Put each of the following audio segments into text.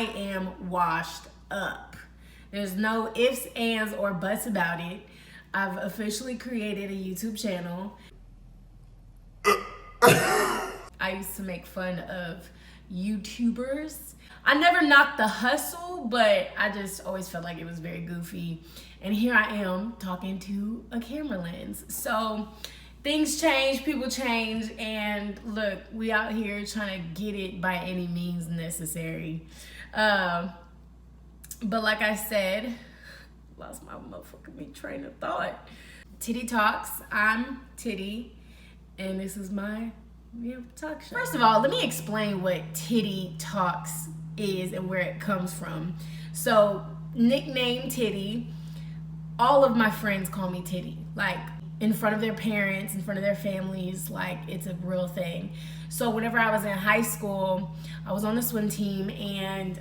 I am washed up. There's no ifs, ands, or buts about it. I've officially created a YouTube channel. I used to make fun of YouTubers. I never knocked the hustle, but I just always felt like it was very goofy. And here I am talking to a camera lens. So things change, people change, and look, we out here trying to get it by any means necessary. But like I said, lost my motherfucking train of thought. Tity Talks, I'm Tity, and this is my talk show. First of all, let me explain what Tity Talks is and where it comes from. So, nickname Tity, all of my friends call me Tity. Like, in front of their parents, in front of their families, like it's a real thing. So whenever I was in high school, I was on the swim team, and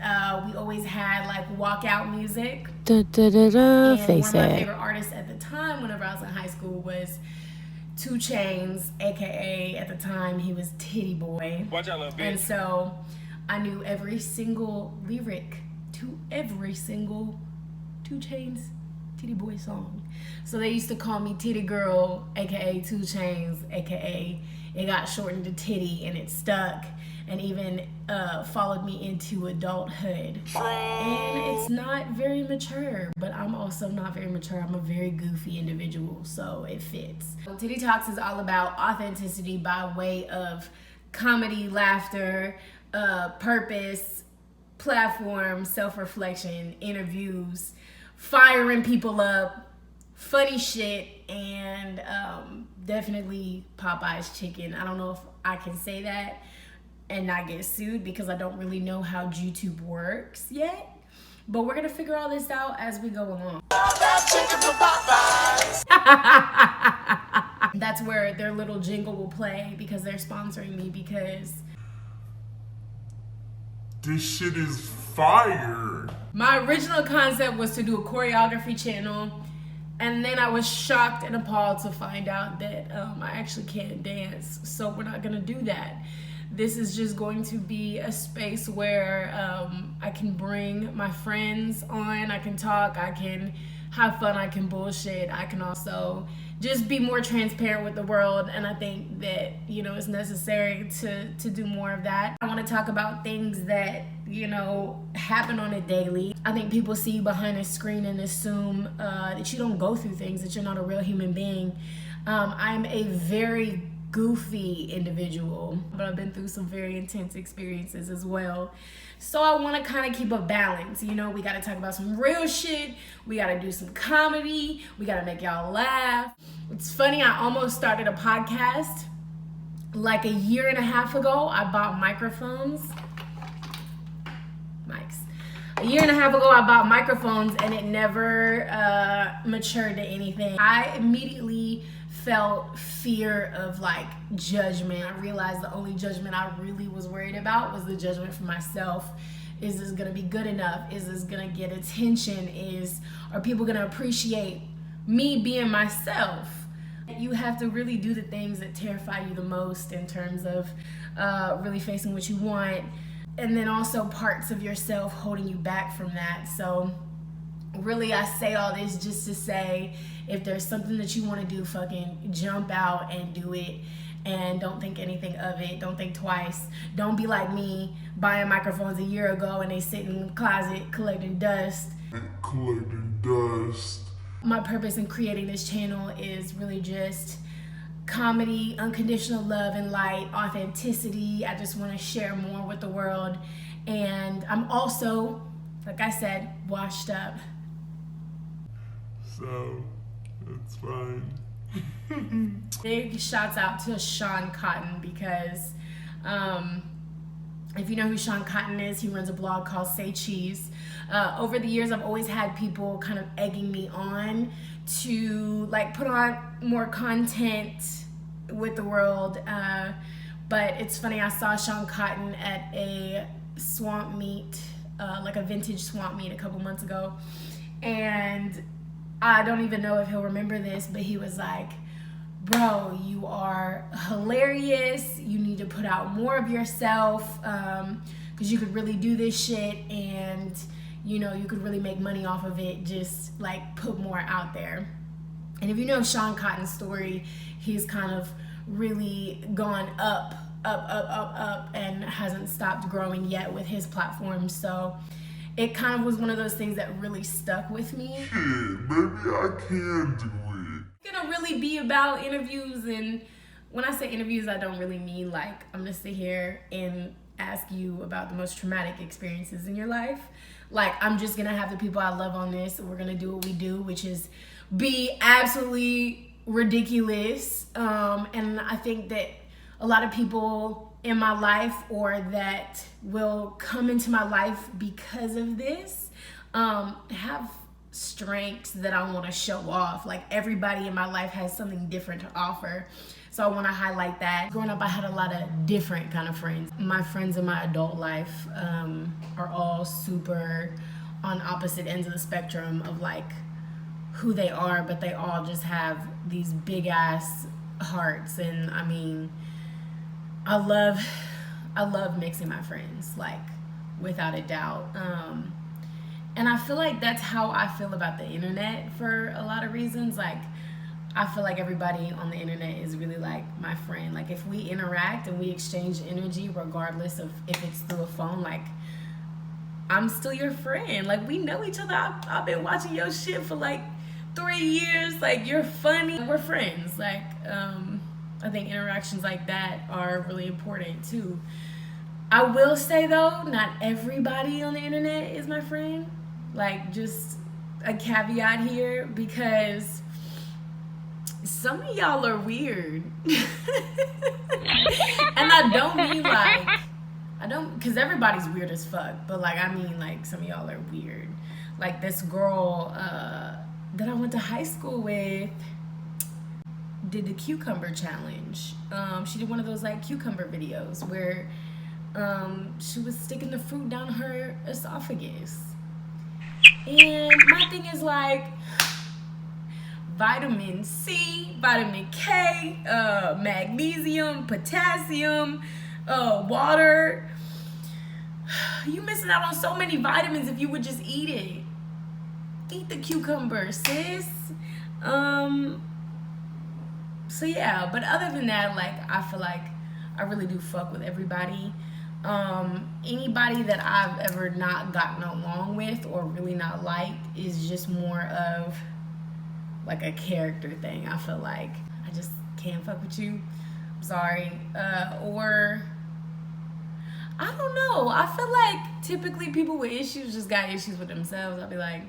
we always had like walkout music. And one of my favorite artists at the time, whenever I was in high school, was 2 Chainz, aka at the time he was Titty Boy. Watch out, little bitch. And so I knew every single lyric to every single 2 Chainz Titty Boy song. So they used to call me Titty Girl, aka 2 Chainz, aka it got shortened to Titty, and it stuck, and even followed me into adulthood. And it's not very mature, but I'm also not very mature. I'm a very goofy individual, so it fits. Tity Talks is all about authenticity by way of comedy, laughter, purpose, platform, self-reflection, interviews, firing people up, funny shit, and definitely Popeye's chicken. I don't know if I can say that and not get sued because I don't really know how YouTube works yet. But we're gonna figure all this out as we go along. That's where their little jingle will play because they're sponsoring me, because this shit is fire. My original concept was to do a choreography channel, and then I was shocked and appalled to find out that I actually can't dance, so we're not gonna do that. This is just going to be a space where I can bring my friends on, I can talk, I can have fun, I can bullshit, I can also just be more transparent with the world, and I think that, you know, it's necessary to do more of that. I want to talk about things that, you know, happen on a daily. I think people see you behind a screen and assume that you don't go through things, that you're not a real human being. I'm a very goofy individual, but I've been through some very intense experiences as well. So I want to kind of keep a balance. You know, we got to talk about some real shit. We got to do some comedy. We got to make y'all laugh. It's funny, I almost started a podcast like a year and a half ago. I bought mics. A year and a half ago, I bought microphones, and it never matured to anything. I immediately felt fear of like judgment. I realized the only judgment I really was worried about was the judgment for myself. Is this gonna be good enough? Is this gonna get attention? Are people gonna appreciate me being myself? You have to really do the things that terrify you the most in terms of really facing what you want, and then also parts of yourself holding you back from that. So really, I say all this just to say, if there's something that you want to do, fucking jump out and do it, and don't think anything of it. Don't think twice. Don't be like me, buying microphones a year ago and they sit in the closet collecting dust. My purpose in creating this channel is really just comedy, unconditional love and light, authenticity. I just want to share more with the world, and I'm also, like I said, washed up. So, that's fine. Big shouts out to Shawn Cotton, because if you know who Shawn Cotton is, he runs a blog called Say Cheese. Over the years, I've always had people kind of egging me on to like put on more content with the world. But it's funny, I saw Shawn Cotton at a swamp meet, like a vintage swamp meet a couple months ago. And I don't even know if he'll remember this, but he was like, bro, you are hilarious. You need to put out more of yourself, because you could really do this shit. And and you know, you could really make money off of it, just like put more out there. And if you know Shawn Cotton's story, he's kind of really gone up, and hasn't stopped growing yet with his platform. So it kind of was one of those things that really stuck with me. Shit, maybe I can do it. It's gonna really be about interviews, and when I say interviews, I don't really mean like I'm gonna sit here and ask you about the most traumatic experiences in your life. Like, I'm just gonna have the people I love on this, and we're gonna do what we do, which is be absolutely ridiculous. And I think that a lot of people in my life, or that will come into my life because of this, have strengths that I want to show off. Like, everybody in my life has something different to offer, so I want to highlight that. Growing up, I had a lot of different kind of friends. My friends in my adult life are all super on opposite ends of the spectrum of like who they are, but they all just have these big ass hearts. And I mean, I love mixing my friends, like, without a doubt. And I feel like that's how I feel about the internet for a lot of reasons. Like, I feel like everybody on the internet is really like my friend. Like, if we interact and we exchange energy, regardless of if it's through a phone, like, I'm still your friend. Like, we know each other. I've been watching your shit for like 3 years. Like, you're funny. We're friends. Like, I think interactions like that are really important too. I will say though, not everybody on the internet is my friend. Like, just a caveat here, because some of y'all are weird. And I don't mean like, because everybody's weird as fuck, but like, I mean like, some of y'all are weird. Like, this girl that I went to high school with did the cucumber challenge. She did one of those like cucumber videos where she was sticking the fruit down her esophagus. And my thing is like, vitamin C, vitamin K, magnesium, potassium, water. You missing out on so many vitamins if you would just eat it. Eat the cucumber, sis. So yeah, but other than that, like, I feel like I really do fuck with everybody. Anybody that I've ever not gotten along with or really not liked is just more of like a character thing. I feel like I just can't fuck with you. I'm sorry. Or I don't know. I feel like typically people with issues just got issues with themselves. I'll be like,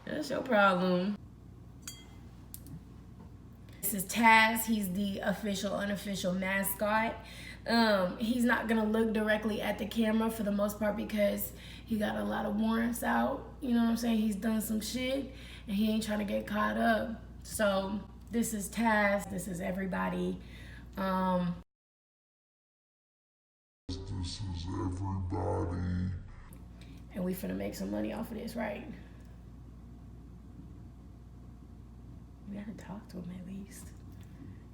that's your problem. This is Taz. He's the official, unofficial mascot. He's not gonna look directly at the camera for the most part because he got a lot of warrants out. You know what I'm saying? He's done some shit and he ain't trying to get caught up. So this is Taz. This is everybody. This is everybody. And we finna make some money off of this, right? You gotta talk to him at least.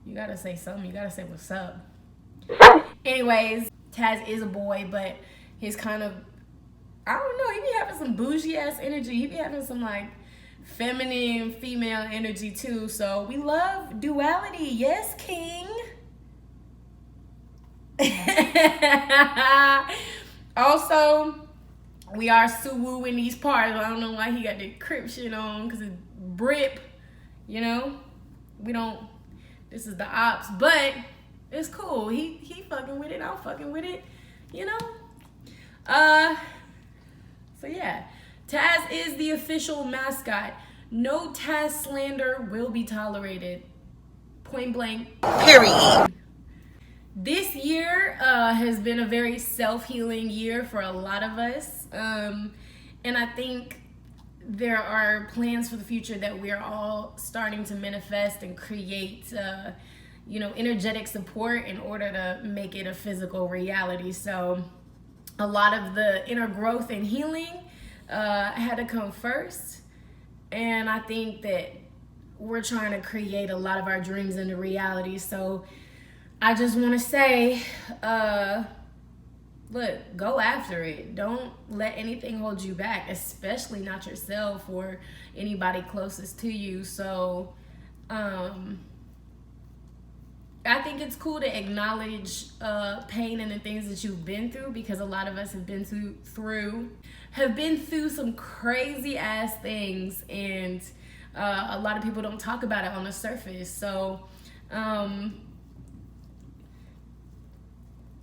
You gotta say something. You gotta say what's up. Anyways, Taz is a boy, but he's kind of, I don't know, he be having some bougie ass energy. He be having some like feminine, female energy too. So we love duality. Yes, king. Also, we are Suwoo in these parts. I don't know why he got the Crip shit on, because it's Brip, you know? We don't, this is the ops, but it's cool. He fucking with it, I'm fucking with it, you know? So yeah, Taz is the official mascot. No Taz slander will be tolerated. Point blank. Period. This year has been a very self-healing year for a lot of us. And I think there are plans for the future that we're all starting to manifest and create, energetic support in order to make it a physical reality. So a lot of the inner growth and healing had to come first. And I think that we're trying to create a lot of our dreams into reality. So I just want to say, look, go after it. Don't let anything hold you back, especially not yourself or anybody closest to you. So I think it's cool to acknowledge pain and the things that you've been through, because a lot of us have been through some crazy ass things, and a lot of people don't talk about it on the surface. So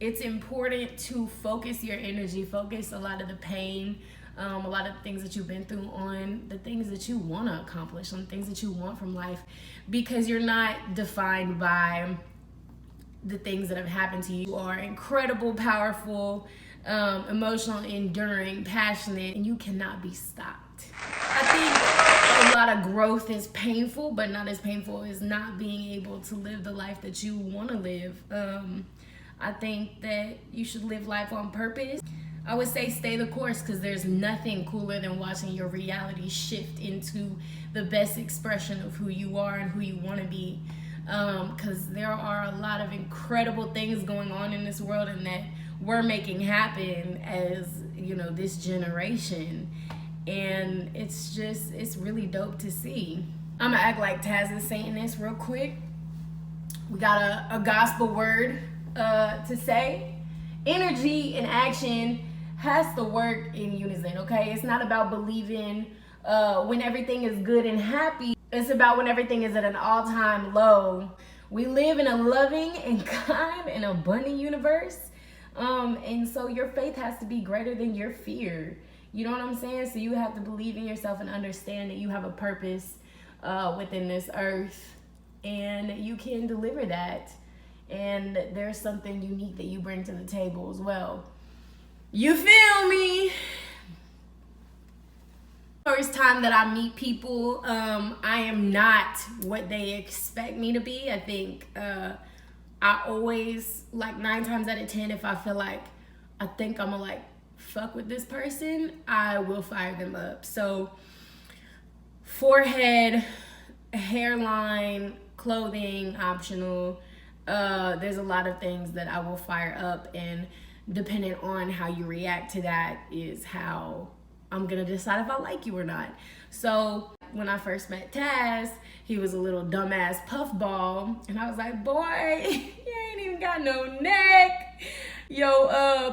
it's important to focus your energy, focus a lot of the pain, a lot of the things that you've been through on the things that you want to accomplish, on the things that you want from life, because you're not defined by the things that have happened to you. You are incredible, powerful, emotional, enduring, passionate, and you cannot be stopped. I think a lot of growth is painful, but not as painful as not being able to live the life that you want to live. I think that you should live life on purpose. I would say stay the course, because there's nothing cooler than watching your reality shift into the best expression of who you are and who you want to be. Because there are a lot of incredible things going on in this world, and that we're making happen as, you know, this generation. And it's really dope to see. I'm gonna act like Taz is saying this real quick. We got a gospel word to say. Energy and action has to work in unison, okay? It's not about believing when everything is good and happy. It's about when everything is at an all-time low. We live in a loving and kind and abundant universe. And so your faith has to be greater than your fear. You know what I'm saying? So you have to believe in yourself and understand that you have a purpose within this earth, and you can deliver that. And there's something unique that you bring to the table as well. You feel me? First time that I meet people, I am not what they expect me to be. I think I always, like 9 times out of 10, if I feel like I think I'm gonna like fuck with this person, I will fire them up. So forehead, hairline, clothing, optional. There's a lot of things that I will fire up, and depending on how you react to that is how I'm gonna decide if I like you or not. So when I first met Taz, he was a little dumbass puffball, and I was like, boy, you ain't even got no neck. Yo,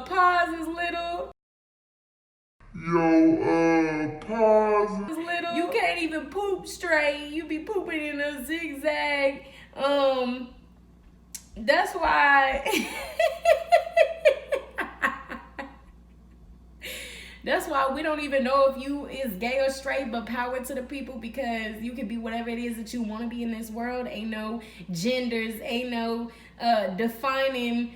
paws is little. Pause. Is little. You can't even poop straight. You be pooping in a zigzag. That's why. That's why we don't even know if you is gay or straight, but power to the people, because you can be whatever it is that you want to be in this world. Ain't no genders, ain't no defining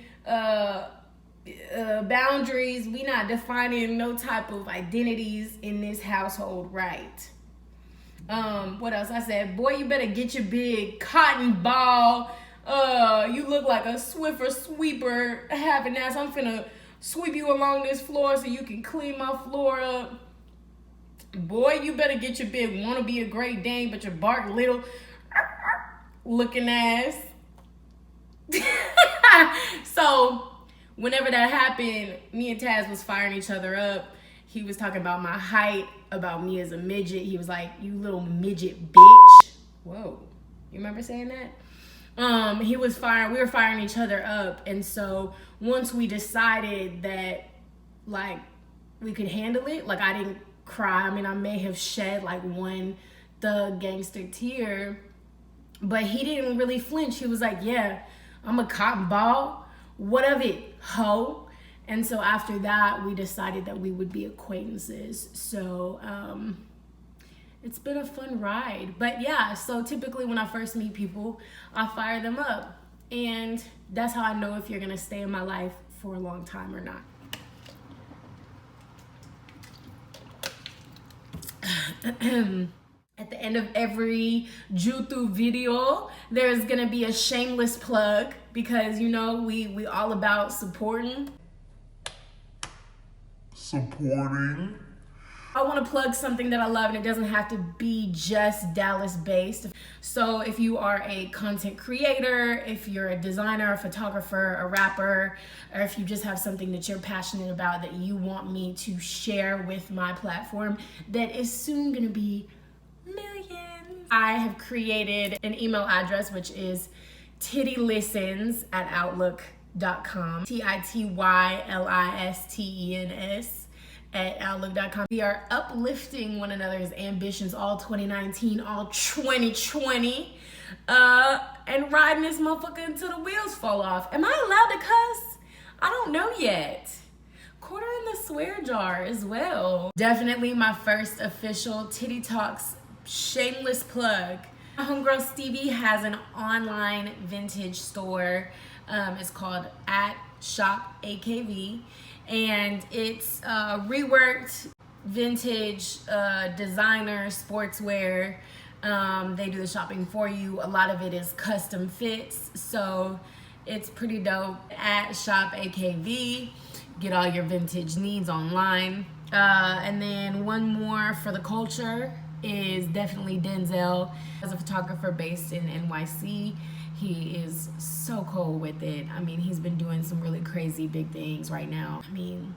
boundaries. We not defining no type of identities in this household, right? What else? I said, boy, you better get your big cotton ball. You look like a Swiffer sweeper having ass. I'm finna sweep you along this floor so you can clean my floor up. Boy, you better get your big wanna be a Great Dane, but your bark little looking ass. So whenever that happened, me and Taz was firing each other up. He was talking about my height, about me as a midget. He was like, you little midget bitch. Whoa, you remember saying that? We were firing each other up. And so once we decided that like we could handle it, like I didn't cry. I mean, I may have shed like one thug gangster tear, but he didn't really flinch. He was like, yeah, I'm a cotton ball. What of it, ho? And so after that, we decided that we would be acquaintances. So, it's been a fun ride. But yeah, so typically when I first meet people, I fire them up. And that's how I know if you're gonna stay in my life for a long time or not. At the end of every Juthu video, there's gonna be a shameless plug, because you know we all about supporting. I want to plug something that I love, and it doesn't have to be just Dallas based. So if you are a content creator, if you're a designer, a photographer, a rapper, or if you just have something that you're passionate about that you want me to share with my platform that is soon going to be millions, I have created an email address, which is titylistens@outlook.com. TITYLISTENS@outlook.com. We are uplifting one another's ambitions all 2019, all 2020, and riding this motherfucker until the wheels fall off. Am I allowed to cuss? I don't know yet. Quarter in the swear jar as well. Definitely my first official Titty Talks shameless plug. My homegirl Stevie has an online vintage store. It's called @shopakv. And it's reworked vintage designer sportswear. They do the shopping for you. A lot of it is custom fits, so it's pretty dope. @shopakv, get all your vintage needs online. And then one more for the culture is definitely Denzel. As a photographer based in NYC, he is so cool with it. I mean, he's been doing some really crazy big things right now. I mean,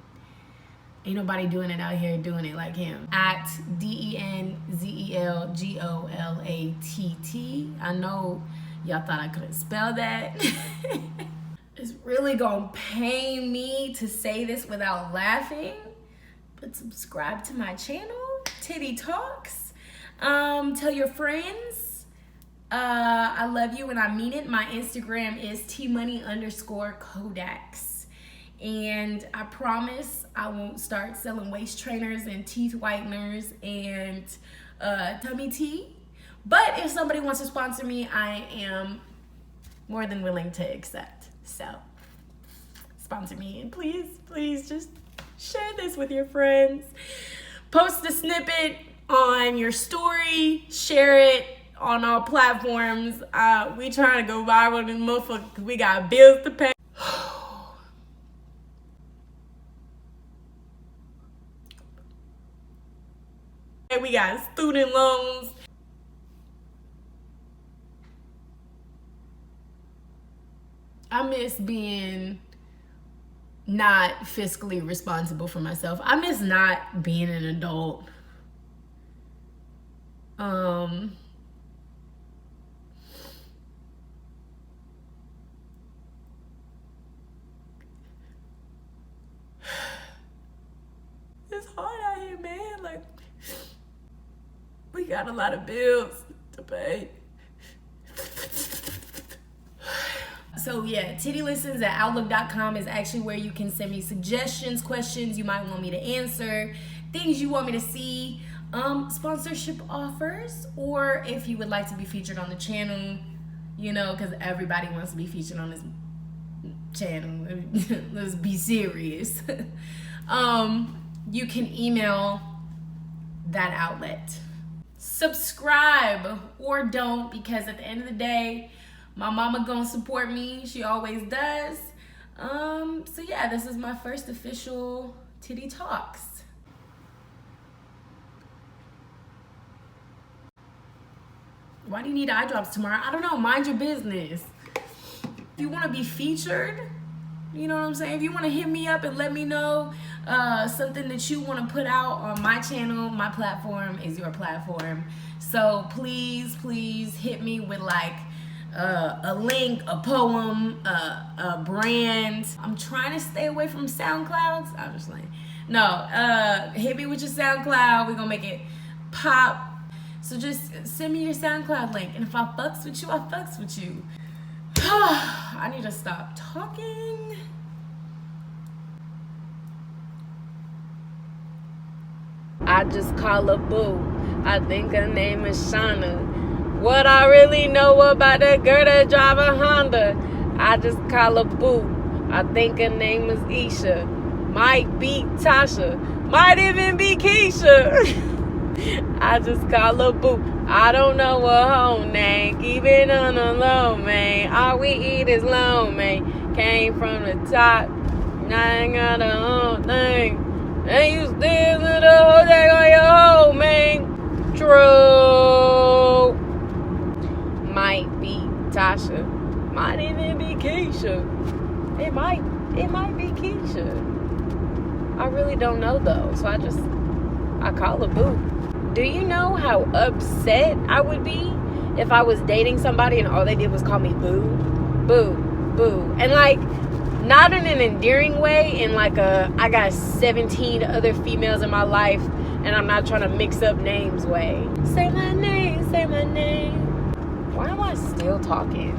ain't nobody doing it out here doing it like him. @DenzelGolatt. I know y'all thought I couldn't spell that. It's really gonna pain me to say this without laughing, but subscribe to my channel, Titty Talks. Tell your friends. I love you and I mean it. My Instagram is tmoney_Kodaks. And I promise I won't start selling waist trainers and teeth whiteners and tummy tea. But if somebody wants to sponsor me, I am more than willing to accept. So sponsor me, and please just share this with your friends. Post a snippet on your story, share it on all platforms. We trying to go viral in this motherfucker because we got bills to pay. We got student loans. I miss being not fiscally responsible for myself. I miss not being an adult. It's hard out here, man. Like, we got a lot of bills to pay. So yeah, titylistens@outlook.com is actually where you can send me suggestions, questions you might want me to answer, things you want me to see, sponsorship offers, or if you would like to be featured on the channel, you know, because everybody wants to be featured on this channel. Let's be serious. You can email that outlet. Subscribe or don't, because at the end of the day, my mama gonna support me. She always does. So yeah, this is my first official Titty Talks. Why do you need eye drops tomorrow? I don't know, mind your business. If you wanna be featured, you know what I'm saying? If you wanna hit me up and let me know something that you wanna put out on my channel, my platform is your platform. So please hit me with like a link, a poem, a brand. I'm trying to stay away from SoundClouds. I'm just like, no, hit me with your SoundCloud. We're gonna make it pop. So just send me your SoundCloud link. And if I fucks with you, I fucks with you. I need to stop talking. I just call her boo. I think her name is Shauna. What I really know about that girl that drive a Honda, I just call her boo. I think her name is Isha. Might be Tasha. Might even be Keisha. I just call her boo. I don't know her whole name. Keep it on the low, man. All we eat is low, man. Came from the top. Now I ain't got the whole thing. And you still to the whole thing on your it might be Keisha. I really don't know though. So I call her boo. Do you know how upset I would be if I was dating somebody and all they did was call me boo? Boo, boo. And like, not in an endearing way, in like I got 17 other females in my life and I'm not trying to mix up names way. Say my name, say my name. Why am I still talking?